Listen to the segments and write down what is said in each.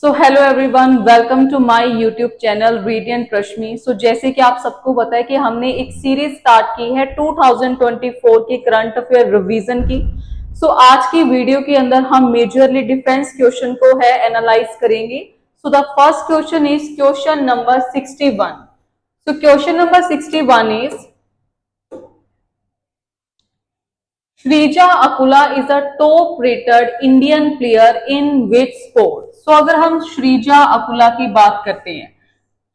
So hello everyone, welcome to my YouTube channel Radiant Rashmi. So जैसे कि आप सबको पता है कि हमने एक सीरीज स्टार्ट की है 2024 के करंट अफेयर रिवीजन की। सो आज की वीडियो के अंदर हम मेजरली डिफेंस क्वेश्चन को है एनालाइज करेंगे। So the first question is question number 61। So question number 61 is Sreeja Akula is a top rated Indian player in which sport. So अगर हम श्रीजा अकुला की बात करते हैं,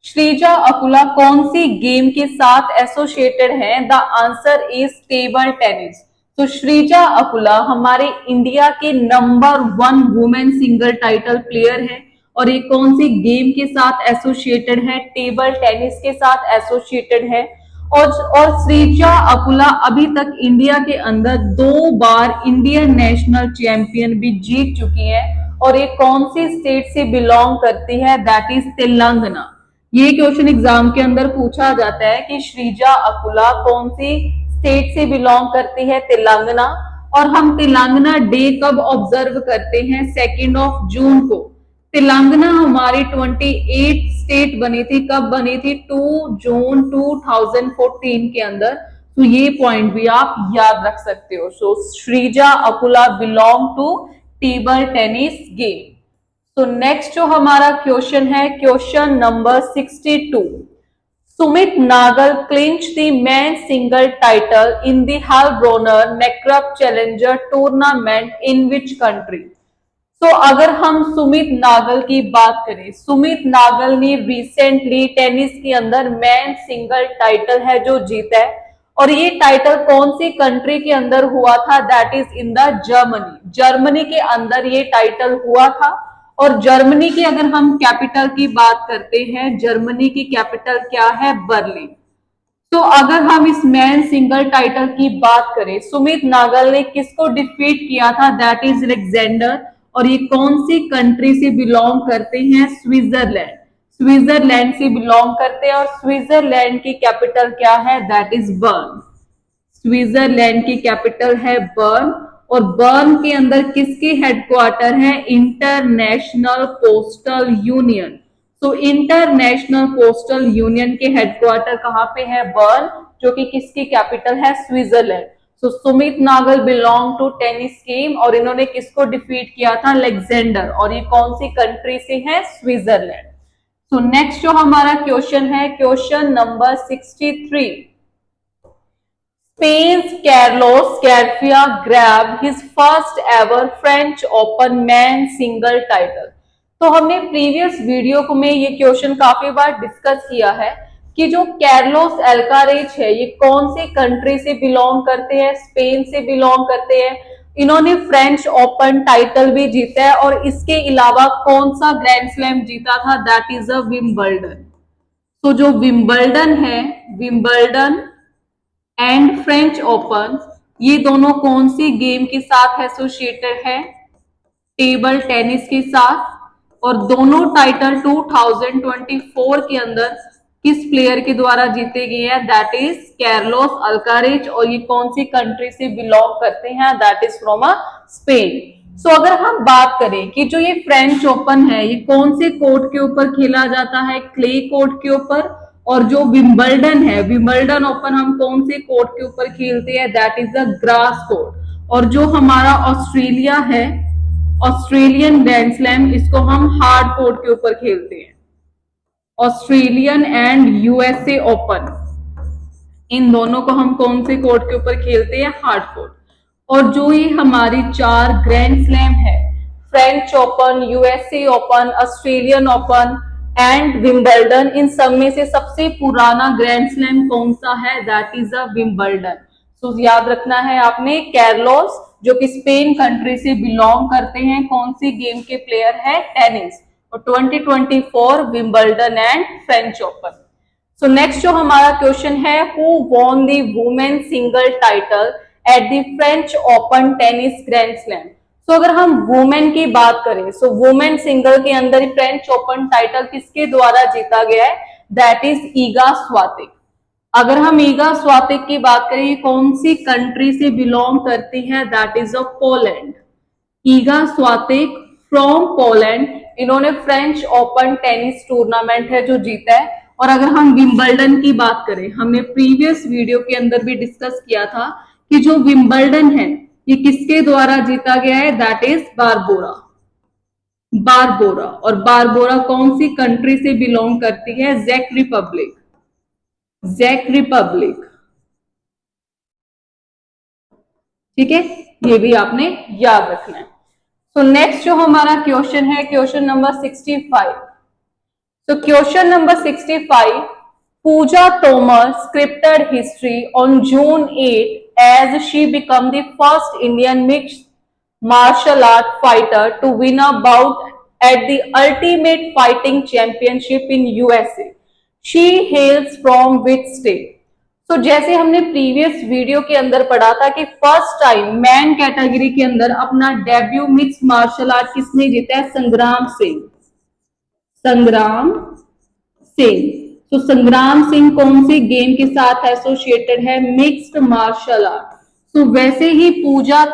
श्रीजा अकुला कौन सी गेम के साथ एसोसिएटेड है? The answer is table tennis. तो श्रीजा अकुला हमारे इंडिया के number 1 women single title player है। और ये कौन सी गेम के साथ एसोसिएटेड है? टेबल टेनिस के साथ एसोसिएटेड है। और श्रीजा अकुला अभी तक इंडिया के अंदर 2 बार इंडियन नेशनल चैंपियन भी जीत चुकी है। और ये कौन सी स्टेट से बिलोंग करती है? That is Telangana. ये क्वेश्चन एग्जाम के अंदर पूछा जाता है कि श्रीजा अकुला कौन सी स्टेट से बिलोंग करती है? तेलंगाना। और हम तेलंगाना डे कब ऑब्जर्व करते हैं? 2 जून को। तेलंगाना हमारी 28 स्टेट बनी थी। कब बनी थी? 2 जून 2014 के अंदर। तो ये पॉइंट भी आप याद रख सकते हो। So Sreeja Akula belong to table tennis game. तो नेक्स्ट जो हमारा क्वेश्चन है, question number 62। Sumit Nagal clinch the man single title in the Heilbronner Neckarcup challenger tournament in which country? तो अगर हम सुमित नागल की बात करें, सुमित नागल ने रिसेंटली टेनिस के अंदर मैन सिंगल टाइटल है जो जीता है। और ये टाइटल कौन सी कंट्री के अंदर हुआ था? That is in the Germany. Germany के अंदर ये टाइटल हुआ था। और जर्मनी की अगर हम कैपिटल की बात करते हैं, जर्मनी की कैपिटल क्या है? बर्लिन। तो अगर हम इस मैन सिंगल टाइटल की बात करें, सुमित नागल ने किसको डिफीट किया था? That is Alexander. और ये कौन सी कंट्री से बिलोंग करते हैं? स्विट्जरलैंड। स्विट्जरलैंड से बिलोंग करते हैं। और स्विट्जरलैंड की कैपिटल क्या है? That is Bern. स्विट्जरलैंड की कैपिटल है बर्न। और बर्न के अंदर किसके हेडक्वार्टर है? International Postal Union. तो इंटरनेशनल पोस्टल यूनियन के हेडक्वार्टर कहां पे है? बर्न, जो कि किसकी कैपिटल है? Switzerland. So Sumit Nagal belong to tennis game. और इन्होंने किसको डिफीट किया था? अलेक्जेंडर। और ये कौन सी कंट्री से है? स्विट्जरलैंड। सो नेक्स्ट जो हमारा क्वेश्चन है, question number 63। Spain's Carlos Garcia grabbed his first ever French Open men single title। तो हमने प्रीवियस वीडियो में ये क्वेश्चन काफी बार डिस्कस किया है कि जो कैर्लोस अल्कारेज है ये कौन सी कंट्री से बिलोंग करते हैं? स्पेन से बिलोंग करते हैं। इन्होंने फ्रेंच ओपन टाइटल भी जीता है। और इसके अलावा कौन सा ग्रैंड स्लैम जीता था? That is a Wimbledon. तो जो विंबलडन है, विंबलडन एंड फ्रेंच ओपन, ये दोनों कौन सी गेम के साथ एसोसिएटेड है? टेबल टेनिस के साथ। और दोनों टाइटल 2024 के अंदर किस प्लेयर के द्वारा जीते गए हैं? That is Carlos Alcaraz. और ये कौन सी कंट्री से बिलोंग करते हैं? That is from a Spain. So अगर हम बात करें कि जो ये फ्रेंच ओपन है ये कौन से कोर्ट के ऊपर खेला जाता है? क्ले कोर्ट के ऊपर। और जो विंबलडन है, विंबलडन ओपन हम कौन से कोर्ट के ऊपर खेलते हैं? That is a grass court. और जो हमारा ऑस्ट्रेलिया है, ऑस्ट्रेलियन ग्रैंड स्लैम, इसको हम हार्ड कोर्ट के ऊपर खेलते हैं। ऑस्ट्रेलियन एंड यूएसए ओपन, इन दोनों को हम कौन से कोर्ट के ऊपर खेलते हैं? Hard court. और जो ये हमारी 4 ग्रैंड स्लैम है, French Open, USA Open, Australian Open and Wimbledon, इन सब में से सबसे पुराना ग्रैंड स्लैम कौन सा है? That is a Wimbledon. तो याद रखना है आपने, कैर्लोस जो कि स्पेन कंट्री से बिलोंग करते हैं, कौन सी गेम के प्लेयर है? टेनिस। और 2024 Wimbledon and French open. So next जो हमारा क्वेश्चन है, who won the women single title at the French open tennis grand slam? तो अगर हम वुमेन की बात करें, सो वुमेन सिंगल के अंदर फ्रेंच ओपन टाइटल किसके द्वारा जीता गया है? दैट इज ईगा स्वातिक। अगर हम ईगा स्वातिक की बात करें, कौन सी कंट्री से बिलोंग करती है? That is of Poland. Eega स्वातिक from Poland इन्होंने फ्रेंच ओपन टेनिस टूर्नामेंट है जो जीता है। और अगर हम विंबलडन की बात करें, हमने प्रीवियस वीडियो के अंदर भी डिस्कस किया था कि जो विंबलडन है ये किसके द्वारा जीता गया है, दैट इज बारबोरा। बारबोरा, और बारबोरा कौन सी कंट्री से बिलोंग करती है, जेक रिपब्लिक। जेक रिपब्लिक, ठीक है, ये भी आपने याद रखना है। तो नेक्स्ट जो हमारा क्वेश्चन है, क्वेश्चन नंबर 65। तो क्वेश्चन नंबर 65, पूजा तोमर scripted history on June 8 as she became the first Indian mixed martial art fighter to win a bout at the Ultimate Fighting Championship in USA. She hails from which state? तो जैसे हमने previous video के अंदर पढ़ा था कि first time man category के अंदर अपना डेब्यू मिक्स मार्शल आर्ट किसने जीता है, संग्राम सिंह। संग्राम सिंह, तो संग्राम सिंह कौन से गेम के साथ एसोसिएटेड है, मिक्स्ड मार्शल आर्ट। तो वैसे ही पूजा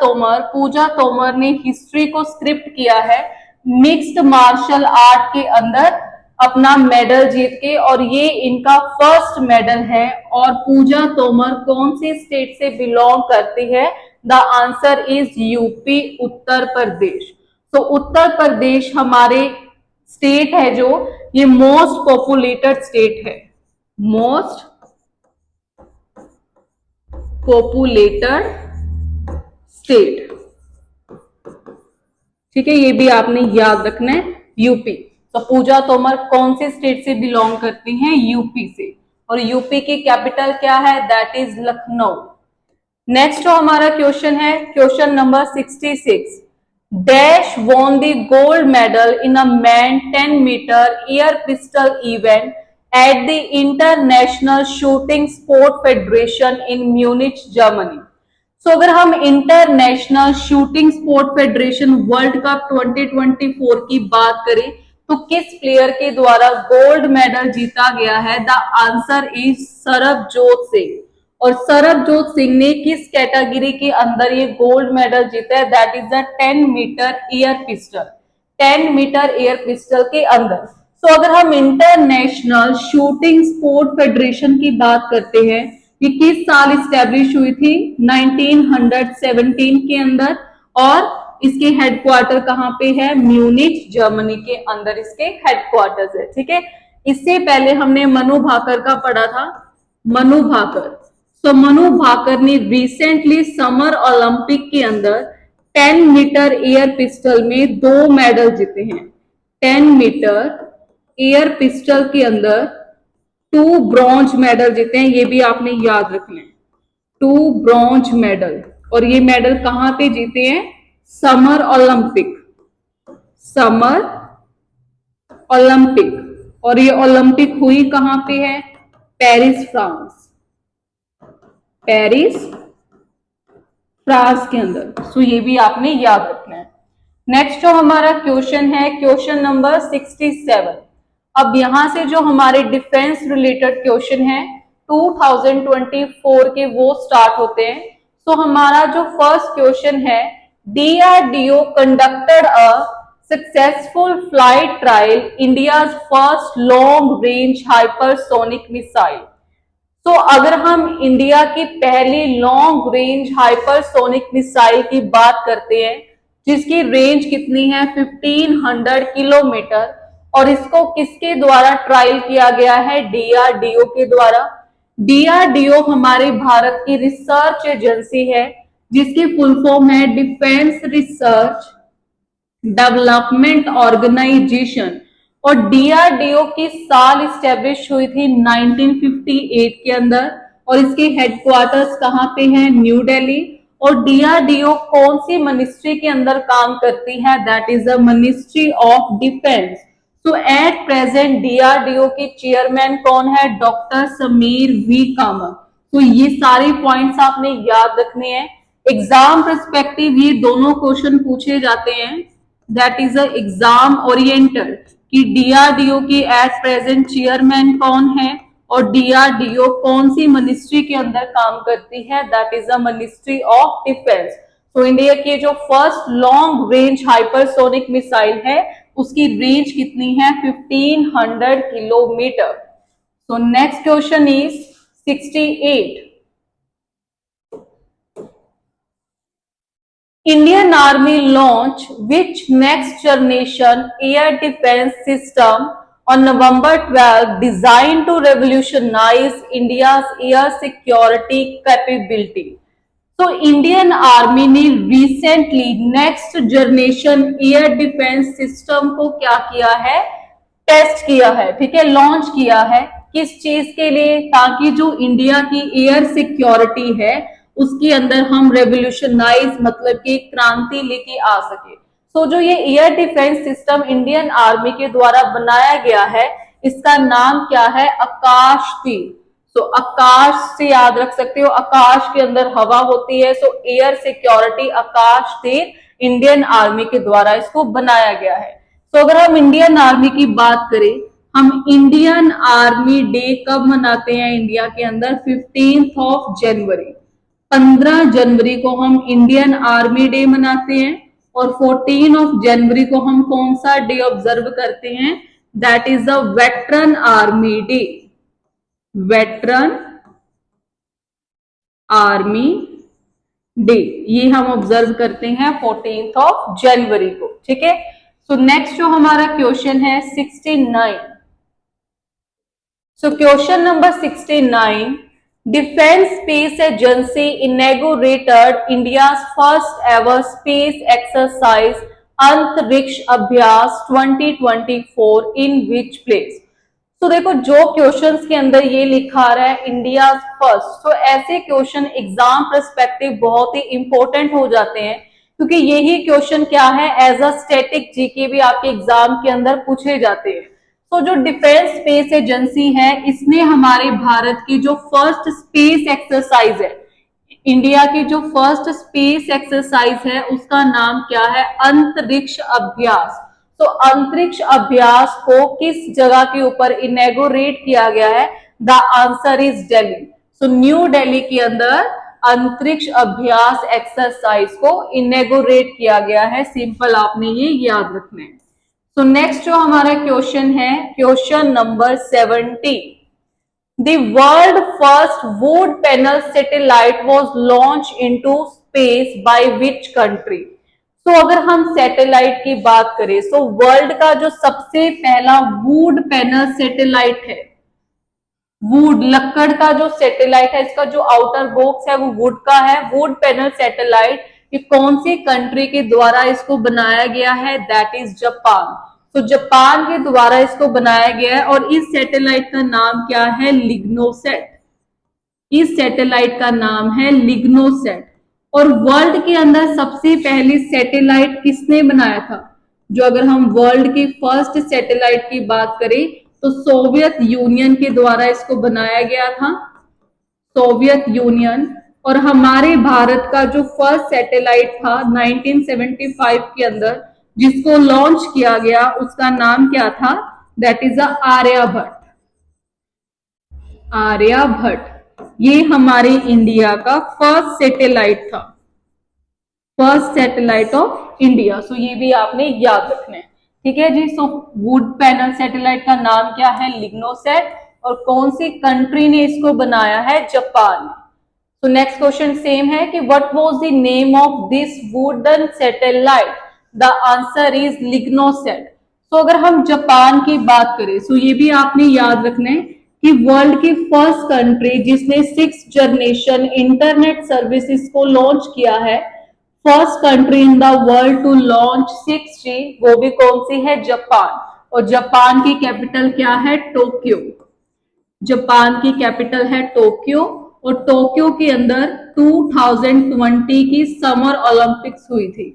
तोमर ने हिस्ट्री को स्क्रिप्ट किया है मिक्स्ड मार्शल आर्ट के अंदर अपना मेडल जीत के, और ये इनका फर्स्ट मेडल है। और पूजा तोमर कौन से स्टेट से बिलोंग करती है, the answer is UP, Uttar Pradesh. तो उत्तर प्रदेश हमारे स्टेट है जो ये मोस्ट पॉपुलेटेड स्टेट है, मोस्ट पॉपुलेटेड स्टेट, ठीक है, ये भी आपने याद रखना है, यूपी। तो पूजा तोमर कौन से स्टेट से बिलोंग करती हैं, यूपी से, और यूपी की कैपिटल क्या है, दैट इज लखनऊ। नेक्स्ट जो हमारा क्वेश्चन है, question number 66, dash won the gold medal in a man 10-meter air pistol event at the International Shooting Sport Federation in Munich, Germany. So अगर हम international shooting sport federation world cup 2024 की बात करें तो किस player के द्वारा gold medal जीता गया है, the answer is Sarabjot Singh. और सरबजोत सिंह ने किस कैटेगरी के अंदर ये गोल्ड मेडल जीता है, that is the 10 metre air pistol, 10 metre air pistol के अंदर। तो अगर हम इंटरनेशनल शूटिंग स्पोर्ट फेडरेशन की बात करते हैं, ये किस साल स्टैब्लिश हुई थी, 1917 के अंदर, और इसके हेडक्वार्टर कहाँ पे है, म्यूनिच, जर्मनी के अंदर इसके हेडक्वार्टर्स है, ठीक है। इससे पहले हमने मनु भाकर का पढ़ा था, मनु भाकर। तो मनु भाकर ने रिसेंटली समर ओलंपिक के अंदर 10 मीटर एयर पिस्टल में 2 मेडल जीते हैं। 10 मीटर एयर पिस्टल के अंदर 2 ब्रॉन्ज मेडल जीते हैं, ये भी आपने याद रखना है, 2 ब्रॉन्ज मेडल। और ये मेडल कहां पे जीते हैं, समर ओलंपिक, समर ओलंपिक। और ये ओलंपिक हुई कहां पे है, पेरिस, फ्रांस, पेरिस फ्रांस के अंदर। सो ये भी आपने याद रखना है। नेक्स्ट जो हमारा क्वेश्चन है, क्वेश्चन नंबर 67। अब यहां से जो हमारे डिफेंस रिलेटेड क्वेश्चन है 2024 के वो स्टार्ट होते हैं। तो हमारा जो फर्स्ट क्वेश्चन है, DRDO conducted a successful flight trial India's first long range hypersonic missile। तो अगर हम इंडिया की पहली लॉन्ग रेंज हाइपरसोनिक मिसाइल की बात करते हैं जिसकी रेंज कितनी है, 1500 किलोमीटर, और इसको किसके द्वारा ट्रायल किया गया है, DRDO के द्वारा। DRDO हमारे भारत की रिसर्च एजेंसी है जिसकी फुल फॉर्म है डिफेंस रिसर्च डेवलपमेंट ऑर्गेनाइजेशन। और DRDO की साल स्टैब्लिश हुई थी 1958 के अंदर, और इसके हेडक्वार्टर्स कहाँ पे हैं, न्यू दिल्ली। और DRDO कौन सी मिनिस्ट्री के अंदर काम करती है, that is the ministry of defence. तो एट प्रेजेंट DRDO के चेयरमैन कौन है, डॉक्टर समीर वी कामत। तो ये सारे पॉइंट्स आपने याद रखने हैं। एग्जाम पर्सपेक्टिव ये दोनों क्वेश्चन पूछे जाते हैं, that is a exam oriented, कि DRDO की एट प्रेजेंट चेयरमैन कौन है और DRDO कौन सी मिनिस्ट्री के अंदर काम करती है, that is the ministry of defence. तो इंडिया की जो first long range hypersonic missile है उसकी रेंज कितनी है? 1500 kilometre. So next question is 68। Indian Army launched which next generation air defense system on November 12 designed to revolutionize India's air security capability? तो Indian army ने recently next generation air defence system को क्या किया है? Test किया है, ठीक है, लॉन्च किया है। किस चीज के लिए? ताकि जो इंडिया की एयर सिक्योरिटी है उसके अंदर हम रेवोल्यूशनाइज मतलब कि क्रांति लेके आ सके। तो जो ये air defence system Indian army के द्वारा बनाया गया है इसका नाम क्या है? आकाश तीर। तो आकाश से याद रख सकते हो, आकाश के अंदर हवा होती है। सो एयर सिक्योरिटी आकाश तीर इंडियन आर्मी के द्वारा इसको बनाया गया है। तो अगर हम इंडियन आर्मी की बात करें, हम इंडियन आर्मी डे कब मनाते हैं इंडिया के अंदर? 15 जनवरी। 15 जनवरी को हम इंडियन आर्मी डे मनाते हैं। और 14 जनवरी को हम कौन सा डे ऑब्जर्व करते हैं? That is the veteran army day. Veteran army day ये हम ऑब्जर्व करते हैं 14 जनवरी को, ठीक है। सो नेक्स्ट जो हमारा क्वेश्चन है 69। सो question number 69, defence space agency inaugurated India's first ever space exercise अंतरिक्ष अभ्यास 2024 इन विच प्लेस? तो देखो जो क्वेश्चंस के अंदर ये लिखा रहा है इंडिया फर्स्ट, तो ऐसे क्वेश्चन एग्जाम पर्सपेक्टिव बहुत ही इंपॉर्टेंट हो जाते हैं क्योंकि यही क्वेश्चन क्या है एज अ स्टैटिक जीके भी आपके एग्जाम के अंदर पूछे जाते हैं। तो जो डिफेंस स्पेस एजेंसी है इसने हमारे भारत की जो फर्स्ट स्पेस एक्सरसाइज है, इंडिया की जो फर्स्ट स्पेस एक्सरसाइज है उसका नाम क्या है? अंतरिक्ष अभ्यास। तो अंतरिक्ष अभ्यास को किस जगह के ऊपर इनॉग्रेट किया गया है? The answer is Delhi. So new Delhi के अंदर अंतरिक्ष अभ्यास एक्सरसाइज को इनॉग्रेट किया गया है। सिंपल आपने ये याद रखना है। सो नेक्स्ट जो हमारा क्वेश्चन है question number 70। The world first wood panel satellite was launched into space by which country? तो अगर हम सैटेलाइट की बात करें तो वर्ल्ड का जो सबसे पहला वुड पैनल सैटेलाइट है, वुड लकड़ का जो सैटेलाइट है, इसका जो आउटर बॉक्स है वो वुड का है, वुड पैनल सैटेलाइट, ये कौन सी कंट्री के द्वारा इसको बनाया गया है? That is Japan. तो जापान के द्वारा इसको बनाया गया है और इस सैटेलाइट का नाम क्या है? लिग्नोसेट। इस सैटेलाइट का नाम है लिग्नोसेट। और वर्ल्ड के अंदर सबसे पहली सैटेलाइट किसने बनाया था? जो अगर हम वर्ल्ड की फर्स्ट सैटेलाइट की बात करें तो सोवियत यूनियन के द्वारा इसको बनाया गया था, सोवियत यूनियन। और हमारे भारत का जो फर्स्ट सैटेलाइट था 1975 के अंदर जिसको लॉन्च किया गया उसका नाम क्या था? That is Aryabhata. आर्यभट्ट ये हमारे इंडिया का फर्स्ट सैटेलाइट था, फर्स्ट सैटेलाइट ऑफ इंडिया। सो ये भी आपने याद रखना है, ठीक है जी। सो वुड पैनल सैटेलाइट का नाम क्या है? लिग्नोसेट। और कौन सी कंट्री ने इसको बनाया है? जापान। तो नेक्स्ट क्वेश्चन सेम है कि what was the name of this wooden satellite? The answer is लिग्नोसेट। तो अगर हम जापान की बात करें तो ये भी आपने याद रखना है कि वर्ल्ड की फर्स्ट कंट्री जिसने 6th जनरेशन इंटरनेट सर्विसेज को लॉन्च किया है, first country in the world to launch 6G, वो भी कौन सी है? जापान। और जापान की कैपिटल क्या है? टोक्यो। जापान की कैपिटल है टोक्यो। और टोक्यो के अंदर 2020 की समर ओलंपिक्स हुई थी।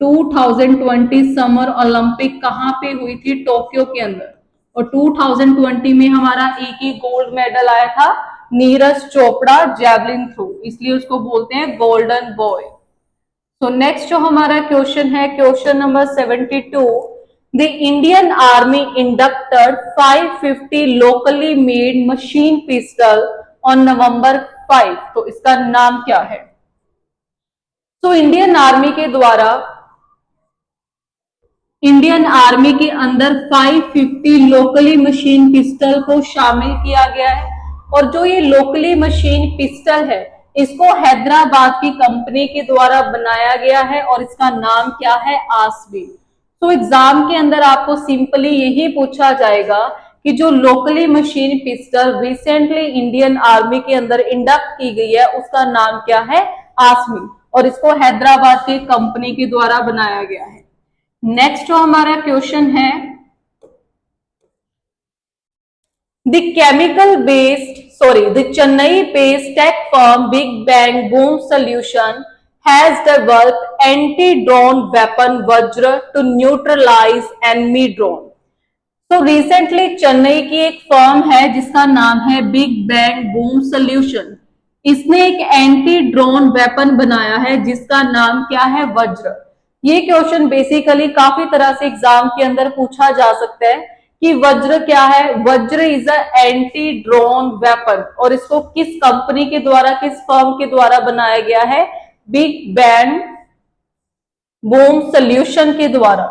2020 समर ओलंपिक कहां पे हुई थी? टोक्यो के अंदर। और 2020 में हमारा एक ही गोल्ड मेडल आया था, नीरज चोपड़ा जैवलिन थ्रो, इसलिए उसको बोलते हैं गोल्डन बॉय। सो नेक्स्ट जो हमारा क्वेश्चन है question number 72। The Indian army inducted 550 locally made machine pistol on November 5, तो इसका नाम क्या है? तो इंडियन आर्मी के द्वारा इंडियन आर्मी के अंदर 550 लोकली मशीन पिस्टल को शामिल किया गया है। और जो ये लोकली मशीन पिस्टल है, इसको हैदराबाद की कंपनी के द्वारा बनाया गया है और इसका नाम क्या है, आसवी। तो एग्जाम के अंदर आपको सिंपली यही पूछा जाएगा कि जो locally machine pistol recently Indian army के अंदर इंडक्ट की गई है, उसका नाम क्या है, आसमी, और इसको हैदराबाद की कंपनी के द्वारा बनाया गया है। नेक्स्ट जो हमारा क्वेश्चन है, the Chennai based take firm big bang boom solution has developed anti-drone weapon Vajra to neutralize enemy drone. तो रिसेंटली चेन्नई की एक फर्म है जिसका नाम है बिग बैंग बूम सॉल्यूशन। इसने एक एंटी ड्रोन वेपन बनाया है जिसका नाम क्या है, वज्र। ये क्वेश्चन बेसिकली काफी तरह से एग्जाम के अंदर पूछा जा सकता है कि वज्र क्या है। वज्र is a anti drone weapon और इसको किस कंपनी के द्वारा, किस फर्म के द्वारा बनाया गया है, बिग बैंग बूम सॉल्यूशन के द्वारा।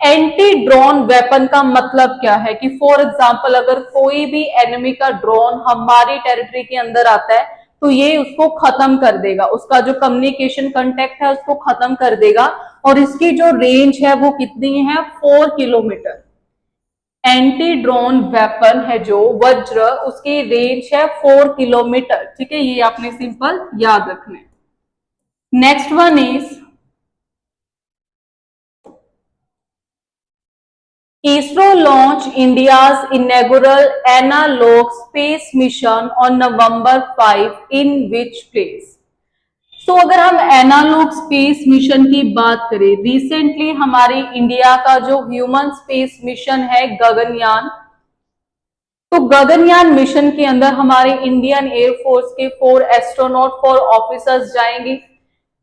एंटी ड्रोन वेपन का मतलब क्या है कि फॉर एग्जांपल अगर कोई भी एनिमी का ड्रोन हमारी टेरिटरी के अंदर आता है तो ये उसको खत्म कर देगा, उसका जो कम्युनिकेशन कांटेक्ट है उसको खत्म कर देगा। और इसकी जो रेंज है वो कितनी है, 4 किलोमीटर। एंटी ड्रोन वेपन है जो वज्र, उसकी रेंज है 4 किलोमीटर। ठीक है, ये आपने सिंपल याद रखना है। Next one is ISRO launched India's inaugural analog space mission on November 5 in which place? तो अगर हम एनालॉग स्पेस मिशन की बात करें, रिसेंटली हमारे इंडिया का जो ह्यूमन स्पेस मिशन है गगनयान, तो गगनयान मिशन के अंदर हमारे इंडियन एयरफोर्स के 4 एस्ट्रोनॉट 4 ऑफिसर्स जाएंगे।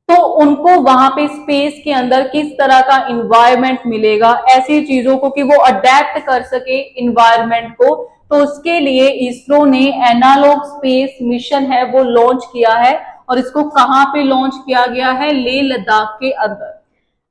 तो उनको वहां पे स्पेस के अंदर किस तरह का इन्वायरमेंट मिलेगा, ऐसी चीजों को कि वो अडेप्ट कर सके इन्वायरमेंट को, तो उसके लिए इसरो ने एनालॉग स्पेस मिशन है वो लॉन्च किया है। और इसको कहां पे लॉन्च किया गया है, लेह लद्दाख के अंदर।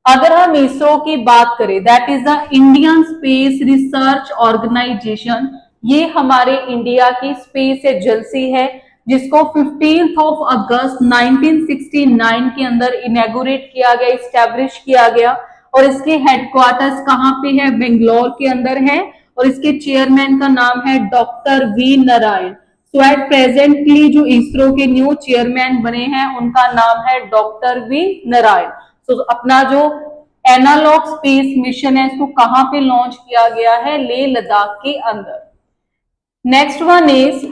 अगर हम इसरो की बात करें, that is the Indian Space Research Organisation, ये हमारे इंडिया की स्पेस एजेंसी है जिसको 15 अगस्त 1969 के अंदर इनैगोरेट किया गया, इस्टेब्लिश किया गया। और इसके हेडक्वार्टर्स कहाँ पे है, बेंगलोर के अंदर है। और इसके चेयरमैन का नाम है डॉक्टर वी नारायण। सो एट प्रेजेंटली जो इसरो के न्यू चेयरमैन बने हैं उनका नाम है डॉक्टर वी नारायण। तो अपना जो एनालॉग स्पेस मिशन है इसको कहां पे लॉन्च किया गया है, लेह लद्दाख के अंदर। Next one is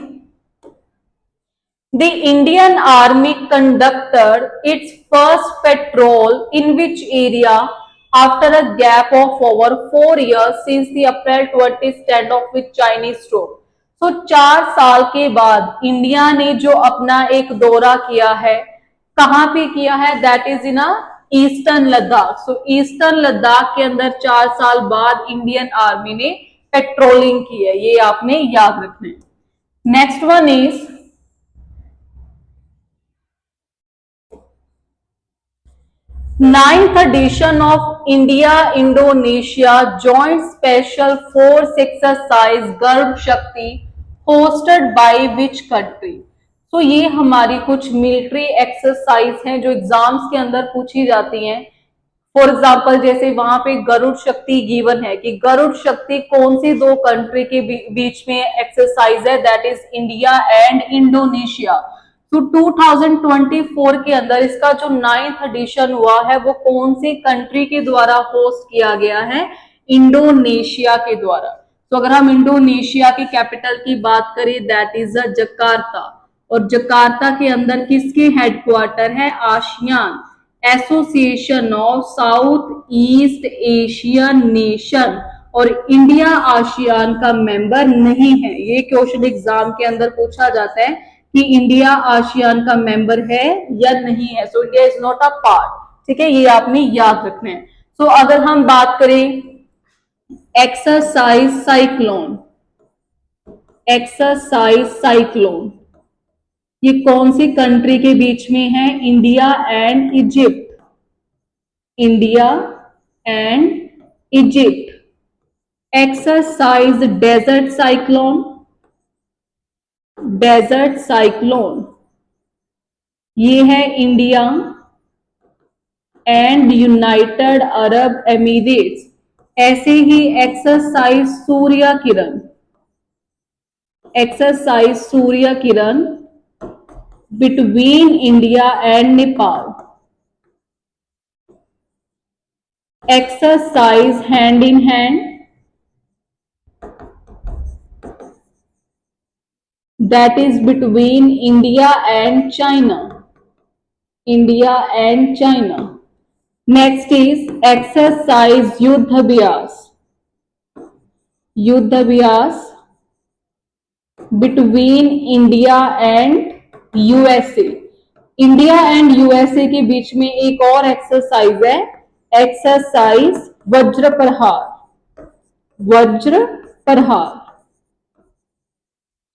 The Indian Army conducted its first patrol in which area after a gap of over 4 years since the April 20 standoff with Chinese troops. So 4 साल के बाद इंडिया ने जो अपना एक दौरा किया है, कहां पे किया है, that is in eastern Ladakh. So eastern Ladakh के अंदर 4 साल बाद इंडियन आर्मी ने पेट्रोलिंग की है, ये आपने याद रखना है। Next one is Ninth edition of India-Indonesia Joint Special Force Exercise गर्भ शक्ति hosted by which country? तो ये हमारी कुछ मिलिट्री एक्सरसाइज हैं जो एग्जाम्स के अंदर पूछी जाती हैं। फॉर एग्जाम्पल जैसे वहां पे गरुड़ शक्ति गिवन है कि गरुड़ शक्ति कौन सी 2 कंट्री के बीच में एक्सरसाइज है, that is India and Indonesia. तो 2024 के अंदर इसका जो 9th एडिशन हुआ है वो कौन सी कंट्री के द्वारा होस्ट किया गया है, इंडोनेशिया के द्वारा। तो अगर हम इंडोनेशिया की कैपिटल की बात करें दैट इज जकार्ता। और जकार्ता के अंदर किसके हेडक्वार्टर है, ASEAN association of south east Asian nation. और इंडिया आसियान का मेंबर नहीं है। ये क्वेश्चन एग्जाम के अंदर पूछा जाता है कि इंडिया आसियान का मेंबर है या नहीं है। So India is not a part. ठीक है, ये आपने याद रखना है। सो अगर हम बात करें एक्सरसाइज साइक्लोन, एक्सरसाइज साइक्लोन ये कौन सी कंट्री के बीच में है, India and Egypt, India and Egypt. Exercise desert cyclone, desert cyclone ये है India and United Arab Emirates. ऐसे ही exercise Surya Kiran, exercise Surya Kiran between India and Nepal. Exercise hand in hand, that is between India and China, India and China. Next is exercise युद्ध अभ्यास, युद्ध अभ्यास between India and USA. India and USA के बीच में एक और एक्सरसाइज है, एक्सरसाइज वज्र प्रहार, वज्र प्रहार।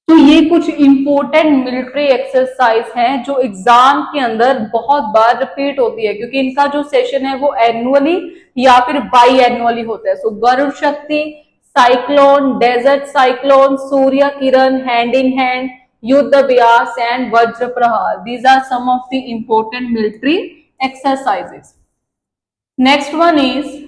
तो ये कुछ इंपॉर्टेंट मिलिट्री एक्सरसाइज हैं जो एग्जाम के अंदर बहुत बार रिपीट होती है, क्योंकि इनका जो सेशन है वो एनुअली या फिर बाई एनुअली होता है। So Garud Shakti, Cyclone, desert Cyclone, Surya Kiran, Hand in Hand, Yudh Abhyas and Vajra Prahar, these are some of the important military exercises. Next one is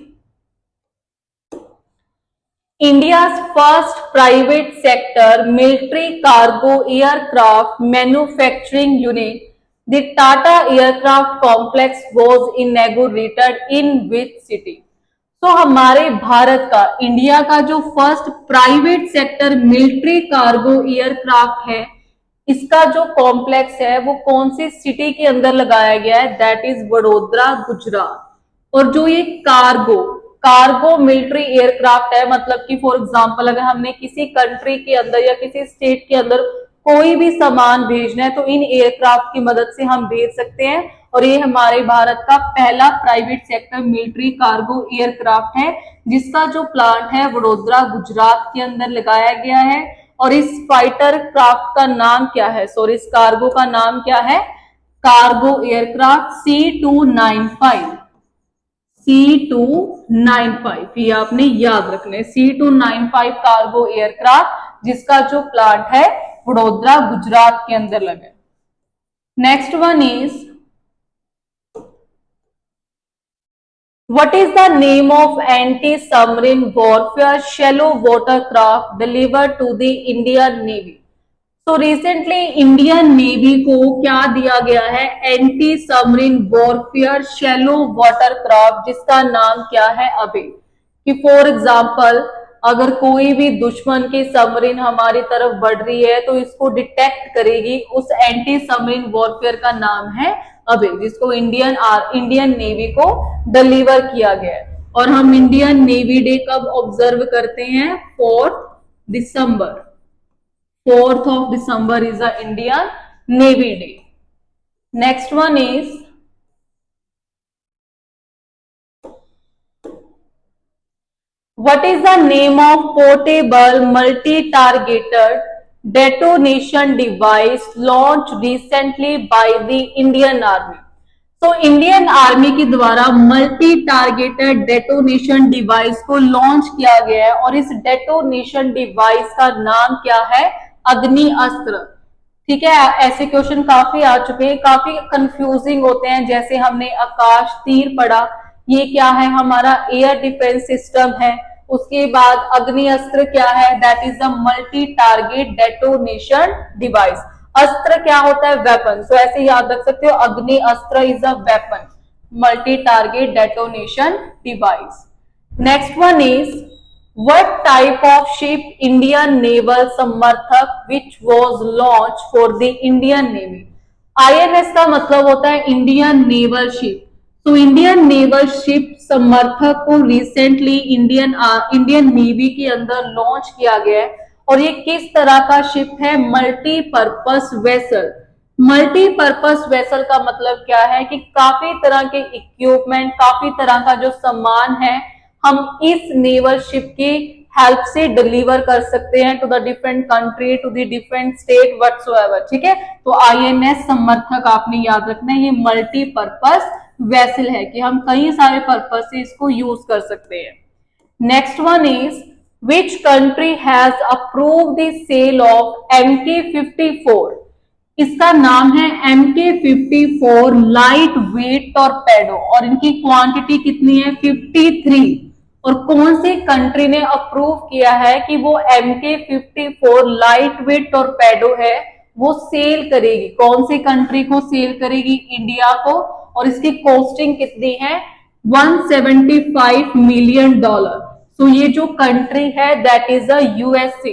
India's first private sector military cargo aircraft manufacturing unit, the Tata Aircraft Complex was inaugurated in which city? तो हमारे भारत का, India का जो first private sector military cargo aircraft है, इसका जो complex है वो कौन सी सिटी के अंदर लगाया गया है? That is Vadodara, Gujarat. और जो ये कार्गो मिलिट्री एयरक्राफ्ट है, मतलब कि फॉर एग्जांपल अगर हमने किसी कंट्री के अंदर या किसी स्टेट के अंदर कोई भी सामान भेजना है तो इन एयरक्राफ्ट की मदद से हम भेज सकते हैं। और ये हमारे भारत का पहला private sector military cargo aircraft है, जिसका जो प्लांट है वडोदरा, गुजरात के अंदर लगाया गया है। और इस फाइटर क्राफ्ट का नाम क्या है? सॉरी, इस कार्गो का नाम क्या है? कार्गो एयरक्राफ्ट C295, C295, ये आपने याद रखना। C295 कार्गो एयरक्राफ्ट जिसका जो प्लांट है वडोदरा, गुजरात के अंदर लगा। Next one is What is the name of anti-submarine warfare shallow watercraft delivered to the Indian Navy? तो रिसेंटली इंडियन नेवी को क्या दिया गया है? Anti submarine warfare shallow watercraft, जिसका नाम क्या है? अबे। कि फॉर एग्जांपल अगर कोई भी दुश्मन की सबमरीन हमारी तरफ बढ़ रही है तो इसको डिटेक्ट करेगी, उस एंटी सबमरीन वॉरफेयर का नाम है अबे, जिसको इंडियन नेवी को डिलीवर किया गया है। और हम इंडियन नेवी डे कब ऑब्जर्व करते हैं? 4 दिसंबर। 4th of December is the Indian Navy Day. Next one is what is the name of portable multi-targeted detonation device launched recently by the Indian Army? तो Indian army के द्वारा multi targeted detonation device को launch किया गया है और इस detonation device का नाम क्या है? अग्नि अस्त्र। ठीक है, ऐसे क्वेश्चन काफी आ चुके हैं, काफी कंफ्यूजिंग होते हैं। जैसे हमने आकाश तीर पढ़ा, ये क्या है? हमारा एयर डिफेंस सिस्टम है। उसके बाद अग्नि अस्त्र क्या है? That is the multi target detonation device. अस्त्र क्या होता है? वेपन। सो ऐसे याद रख सकते हो, अग्नि अस्त्र is a weapon, multi target detonation device. Next one is what type of ship Indian naval समर्थक which was launched for the Indian Navy? INS का मतलब होता है इंडियन नेवल शिप। तो इंडियन नेवल शिप समर्थक को रिसेंटली इंडियन नेवी के अंदर लॉन्च किया गया है। और ये किस तरह का शिप है? Multipurpose vessel. मल्टीपर्पस वेसल का मतलब क्या है? कि काफी तरह के इक्विपमेंट, काफी तरह का जो सामान है हम इस नेवल शिप की हेल्प से डिलीवर कर सकते हैं to the different country, to the different state whatsoever. ठीक है, तो INS समर्थक आपने याद रखना है, ये मल्टीपर्पस वेसल है कि हम कई सारे पर्पस से इसको यूज कर सकते हैं। Next one is which country has approve the sale of MK54। इसका नाम है MK54 लाइट वेट टॉर्पेडो और इनकी क्वांटिटी कितनी है 53। और कौन सी कंट्री ने अप्रूव किया है कि वो MK54 लाइट वेट टॉर्पेडो है वो सेल करेगी, कौन सी कंट्री को सेल करेगी, इंडिया को। और इसकी कॉस्टिंग कितनी है 175 मिलियन डॉलर। तो ये जो कंट्री है दैट इज अ यूएसए।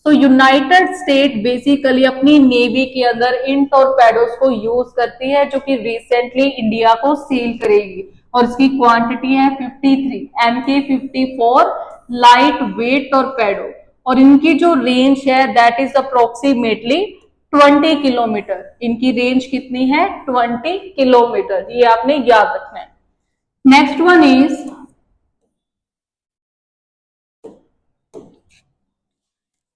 तो यूनाइटेड स्टेट बेसिकली अपनी नेवी के अंदर इन टॉर्पेडोज को यूज करती है जो कि रिसेंटली इंडिया को सेल करेगी और इसकी क्वांटिटी है 53 MK54 लाइट वेट टॉर्पेडो और इनकी जो रेंज है दैट इज अप्रोक्सीमेटली 20 किलोमीटर। इनकी रेंज कितनी है 20 किलोमीटर, ये आपने याद रखना है। Next one is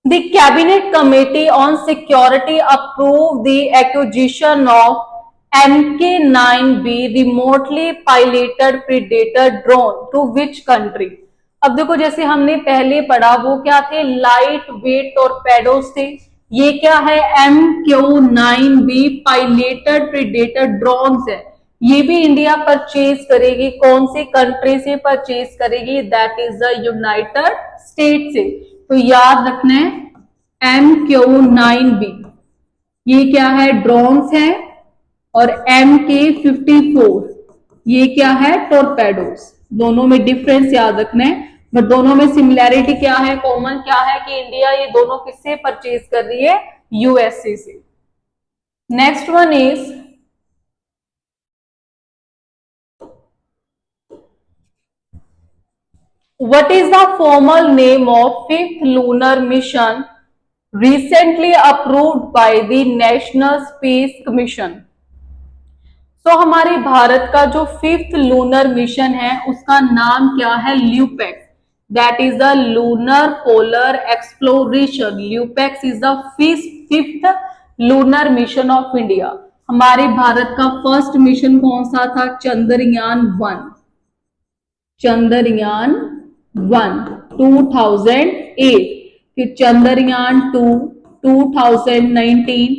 the cabinet committee on security approved the acquisition of MK9B remotely piloted predator drone to which country। अब देखो जैसे हमने पहले पढ़ा वो क्या थे लाइट वेट टॉर्पेडोज थे, ये क्या है MQ9B पायलेटेड प्रीडेटर ड्रोन्स है। ये भी इंडिया परचेज करेगी, कौन सी कंट्री से परचेज करेगी that is the United state से। तो याद रखना है MQ9B ये क्या है ड्रोन्स है और MK54 ये क्या है टॉर्पेडोज। दोनों में डिफरेंस याद रखना है बट दोनों में सिमिलैरिटी क्या है, कॉमन क्या है कि इंडिया ये दोनों किससे परचेज कर रही है यूएसए से। Next one is what is the formal name of fifth lunar mission recently approved by the National Space Commission। तो हमारे भारत का जो फिफ्थ लूनर मिशन है उसका नाम क्या है LUPEX, that is the lunar polar exploration. LUPEX is the fifth lunar mission of India. हमारे भारत का फर्स्ट मिशन कौन सा था चंद्रयान-1, चंद्रयान-1 2008, फिर चंद्रयान-2 2019,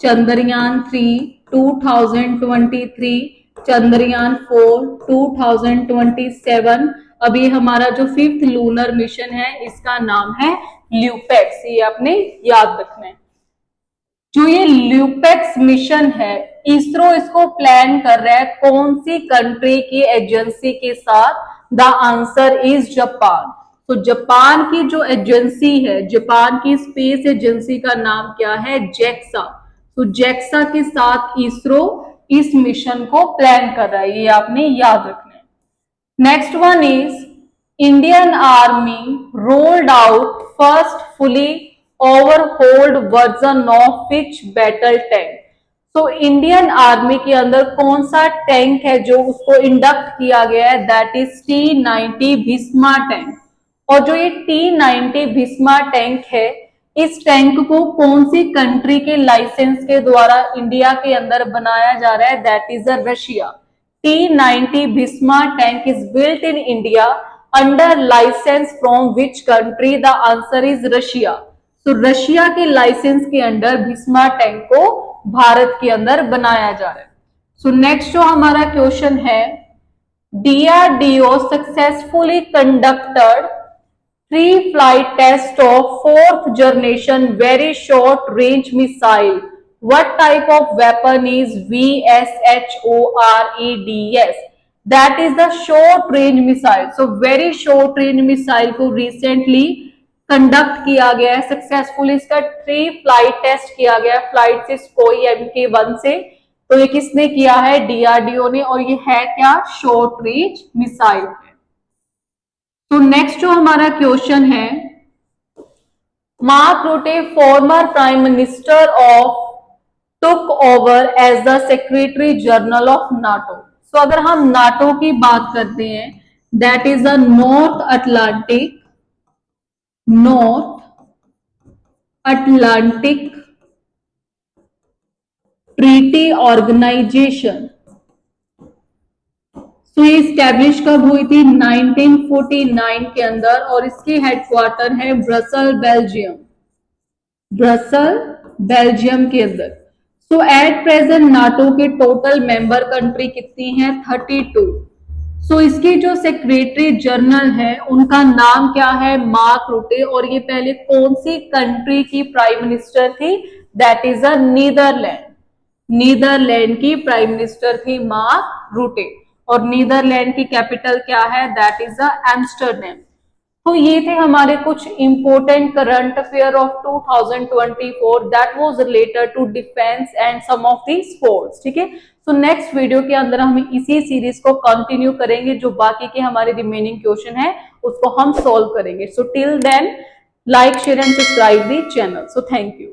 चंद्रयान-3 2023, चंद्रयान-4 2027। अब ये हमारा जो फिफ्थ लूनर मिशन है इसका नाम है ल्यूपेक्स, ये आपने याद रखना है। जो ये ल्यूपेक्स मिशन है इसरो इसको प्लान कर रहा है कौन सी कंट्री की एजेंसी के साथ, द आंसर इज जापान। तो जापान की जो एजेंसी है, जापान की स्पेस एजेंसी का नाम क्या है जेक्सा। तो जेक्सा के साथ इसरो इस मिशन को प्लान कर रहा है, ये आपने याद रखना है। Next one is Indian army rolled out first fully overhauled version of which battle tank. तो इंडियन आर्मी के अंदर कौन सा टैंक है जो उसको इंडक्ट किया गया है that is T90 Bhishma tank. और जो ये T90 भीष्मा टैंक है इस टैंक को कौन सी कंट्री के लाइसेंस के द्वारा इंडिया के अंदर बनाया जा रहा है that is Russia. T90 Bhishma tank is built in India under licence from which country, the answer is Russia. तो रशिया के लाइसेंस के अंडर भीष्मा टैंक को भारत के अंदर बनाया जा रहा है। सो नेक्स्ट जो हमारा क्वेश्चन है DRDO successfully conducted pre flight test of fourth generation very short range missile, what type of weapon is VSHOREDS, that is the short range missile। so very short range missile को recently conduct किया गया है successfully, इसका pre flight test किया गया है flight से Sukhoi MK1 से। तो ये किसने किया है DRDO ने और ये है क्या शॉर्ट रेंज मिसाइल है। तो नेक्स्ट जो हमारा क्वेश्चन है Mark Rutte former prime minister of took over as the secretary general of NATO. So अगर हम नाटो की बात करते हैं that is the North Atlantic Treaty Organization. तो ये स्टैब्लिश कब हुई थी? 1949 के अंदर, और इसकी हेडक्वार्टर है ब्रसल, बेल्जियम। ब्रसल, बेल्जियम के अंदर। सो एट प्रेजेंट नाटो के टोटल मेंबर कंट्री कितनी है? 32। सो इसके जो सेक्रेटरी जनरल है उनका नाम क्या है? Mark Rutte. और ये पहले कौन सी कंट्री की प्राइम मिनिस्टर थी? That is a Netherland. Netherland की प्राइम मिनिस्टर थी मार्क रूटे। और नीदरलैंड की कैपिटल क्या है? That is a Amsterdam. तो ये थे हमारे कुछ important current affair of 2024 that was related to defence and some of the sports. ठीक है, सो नेक्स्ट वीडियो के अंदर हम इसी सीरीज को कंटिन्यू करेंगे, जो बाकी के हमारे रिमेनिंग क्वेश्चन है उसको हम सॉल्व करेंगे। So till then like share and subscribe the channel. So thank you.